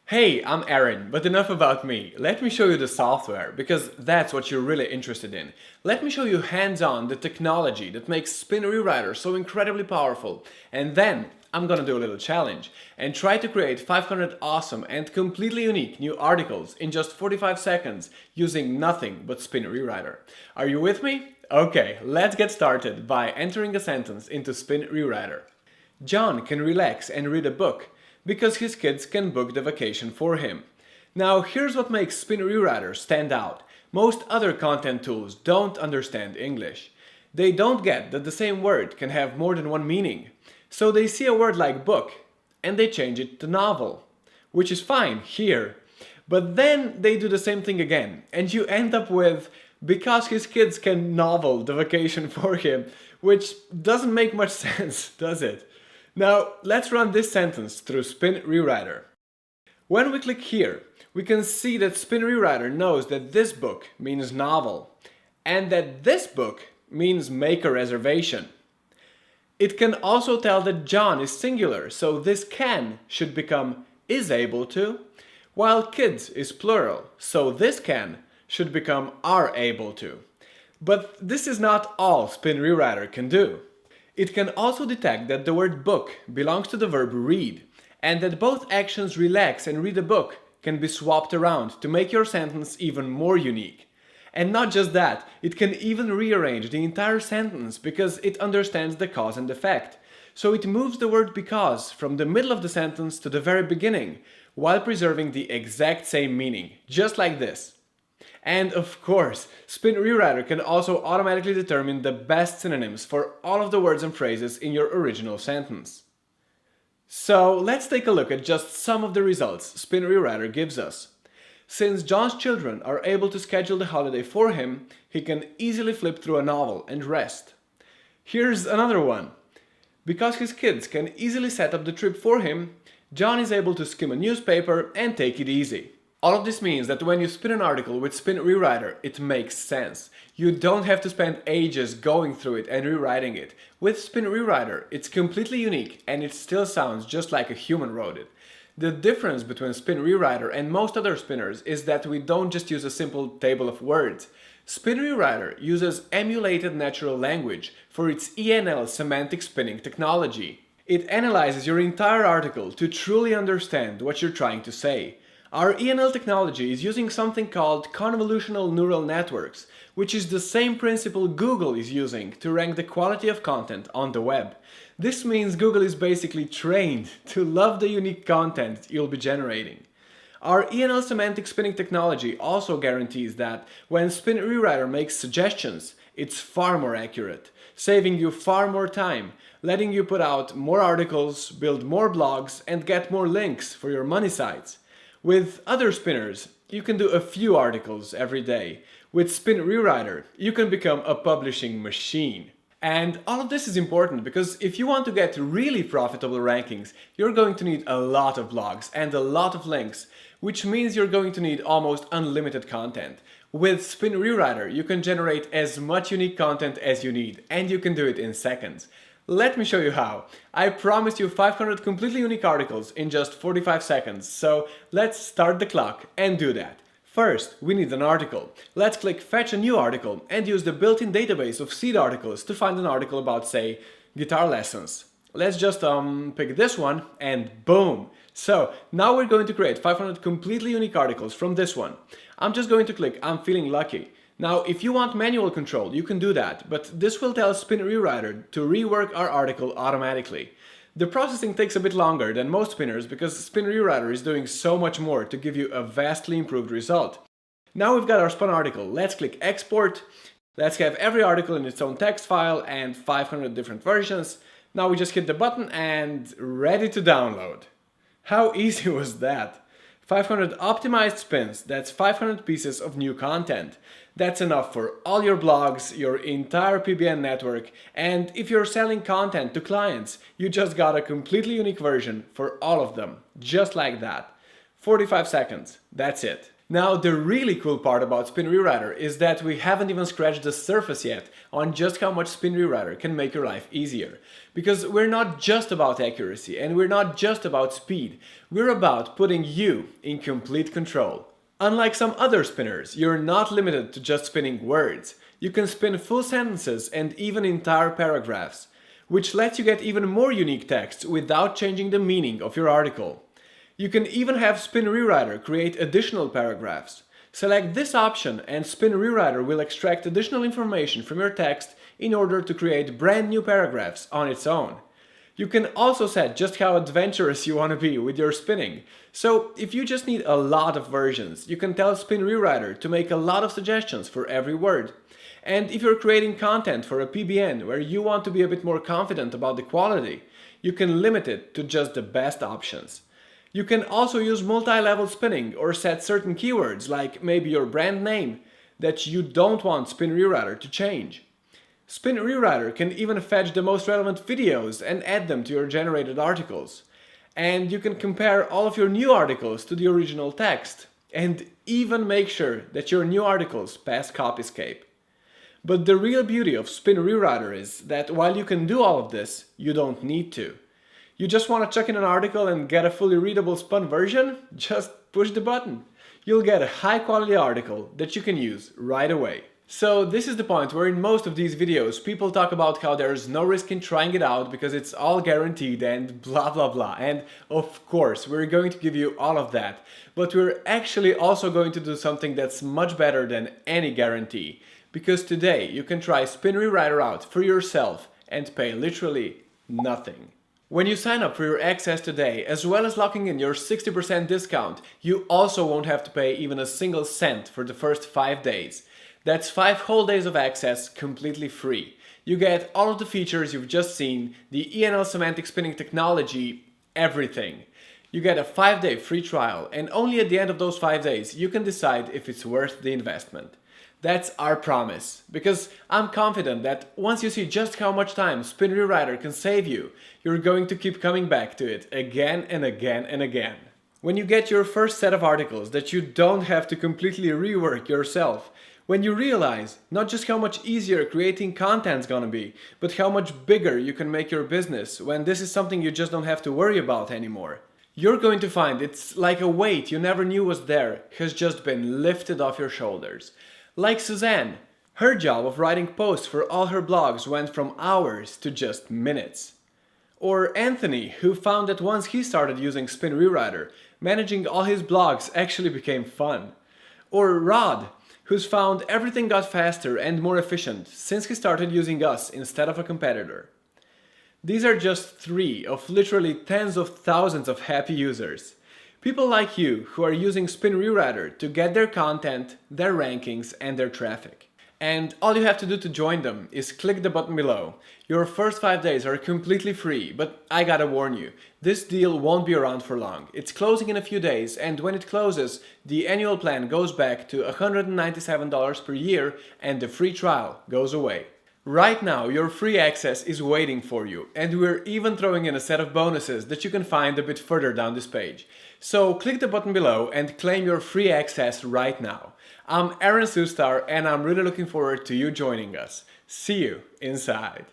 Hey, I'm Aaron, but enough about me. Let me show you the software, because that's what you're really interested in. Let me show you hands-on the technology that makes Spin Rewriter so incredibly powerful. And then I'm gonna do a little challenge and try to create 500 awesome and completely unique new articles in just 45 seconds using nothing but Spin Rewriter. Are you with me? Okay, let's get started by entering a sentence into Spin Rewriter. John can relax and read a book because his kids can book the vacation for him. Now here's what makes Spin Rewriter stand out. Most other content tools don't understand English. They don't get that the same word can have more than one meaning. So they see a word like book and they change it to novel, which is fine here. But then they do the same thing again and you end up with because his kids can novel the vacation for him, which doesn't make much sense, does it? Now, let's run this sentence through Spin Rewriter. When we click here, we can see that Spin Rewriter knows that this book means novel, and that this book means make a reservation. It can also tell that John is singular, so this can should become is able to, while kids is plural, so this can should become are able to. But this is not all Spin Rewriter can do. It can also detect that the word book belongs to the verb read, and that both actions relax and read a book can be swapped around to make your sentence even more unique. And not just that, it can even rearrange the entire sentence because it understands the cause and effect. So it moves the word because from the middle of the sentence to the very beginning, while preserving the exact same meaning, just like this. And of course, Spin Rewriter can also automatically determine the best synonyms for all of the words and phrases in your original sentence. So let's take a look at just some of the results Spin Rewriter gives us. Since John's children are able to schedule the holiday for him, he can easily flip through a novel and rest. Here's another one. Because his kids can easily set up the trip for him, John is able to skim a newspaper and take it easy. All of this means that when you spin an article with Spin Rewriter, it makes sense. You don't have to spend ages going through it and rewriting it. With Spin Rewriter, it's completely unique and it still sounds just like a human wrote it. The difference between Spin Rewriter and most other spinners is that we don't just use a simple table of words. Spin Rewriter uses emulated natural language for its ENL semantic spinning technology. It analyzes your entire article to truly understand what you're trying to say. Our ENL technology is using something called convolutional neural networks, which is the same principle Google is using to rank the quality of content on the web. This means Google is basically trained to love the unique content you'll be generating. Our ENL semantic spinning technology also guarantees that when Spin Rewriter makes suggestions, it's far more accurate, saving you far more time, letting you put out more articles, build more blogs, and get more links for your money sites. With other spinners, you can do a few articles every day. With Spin Rewriter, you can become a publishing machine. And all of this is important because if you want to get really profitable rankings, you're going to need a lot of blogs and a lot of links, which means you're going to need almost unlimited content. With Spin Rewriter, you can generate as much unique content as you need, and you can do it in seconds. Let me show you how. I promised you 500 completely unique articles in just 45 seconds, so let's start the clock and do that. First, we need an article. Let's click Fetch a new article and use the built-in database of seed articles to find an article about, say, guitar lessons. Let's just pick this one and boom! So now we're going to create 500 completely unique articles from this one. I'm just going to click I'm feeling lucky. Now, if you want manual control, you can do that, but this will tell Spin Rewriter to rework our article automatically. The processing takes a bit longer than most spinners because Spin Rewriter is doing so much more to give you a vastly improved result. Now we've got our spun article. Let's click Export. Let's have every article in its own text file and 500 different versions. Now we just hit the button and ready to download. How easy was that? 500 optimized spins, that's 500 pieces of new content. That's enough for all your blogs, your entire PBN network, and if you're selling content to clients, you just got a completely unique version for all of them, just like that. 45 seconds, that's it. Now, the really cool part about Spin Rewriter is that we haven't even scratched the surface yet on just how much Spin Rewriter can make your life easier. Because we're not just about accuracy and we're not just about speed, we're about putting you in complete control. Unlike some other spinners, you're not limited to just spinning words. You can spin full sentences and even entire paragraphs, which lets you get even more unique text without changing the meaning of your article. You can even have Spin Rewriter create additional paragraphs. Select this option and Spin Rewriter will extract additional information from your text in order to create brand new paragraphs on its own. You can also set just how adventurous you want to be with your spinning. So if you just need a lot of versions, you can tell Spin Rewriter to make a lot of suggestions for every word. And if you're creating content for a PBN where you want to be a bit more confident about the quality, you can limit it to just the best options. You can also use multi-level spinning or set certain keywords like maybe your brand name that you don't want Spin Rewriter to change. Spin Rewriter can even fetch the most relevant videos and add them to your generated articles. And you can compare all of your new articles to the original text and even make sure that your new articles pass Copyscape. But the real beauty of Spin Rewriter is that while you can do all of this, you don't need to. You just want to chuck in an article and get a fully readable spun version? Just push the button. You'll get a high quality article that you can use right away. So this is the point where in most of these videos people talk about how there's no risk in trying it out because it's all guaranteed and blah blah blah. And of course we're going to give you all of that. But we're actually also going to do something that's much better than any guarantee. Because today you can try Spin Rewriter out for yourself and pay literally nothing. When you sign up for your access today, as well as locking in your 60% discount, you also won't have to pay even a single cent for the first 5 days. That's 5 whole days of access completely free. You get all of the features you've just seen, the ENL semantic spinning technology, everything. You get a 5-day free trial, and only at the end of those 5 days you can decide if it's worth the investment. That's our promise, because I'm confident that once you see just how much time Spin Rewriter can save you, you're going to keep coming back to it again and again and again. When you get your first set of articles that you don't have to completely rework yourself, when you realize not just how much easier creating content's gonna be, but how much bigger you can make your business when this is something you just don't have to worry about anymore, you're going to find it's like a weight you never knew was there has just been lifted off your shoulders. Like Suzanne, her job of writing posts for all her blogs went from hours to just minutes. Or Anthony, who found that once he started using Spin Rewriter, managing all his blogs actually became fun. Or Rod, who's found everything got faster and more efficient since he started using us instead of a competitor. These are just 3 of literally tens of thousands of happy users. People like you who are using Spin Rewriter to get their content, their rankings, and their traffic. And all you have to do to join them is click the button below. Your first 5 days are completely free, but I gotta warn you, this deal won't be around for long. It's closing in a few days, and when it closes, the annual plan goes back to $197 per year and the free trial goes away. Right now, your free access is waiting for you, and we're even throwing in a set of bonuses that you can find a bit further down this page. So click the button below and claim your free access right now. I'm Aaron Sustar, and I'm really looking forward to you joining us. See you inside.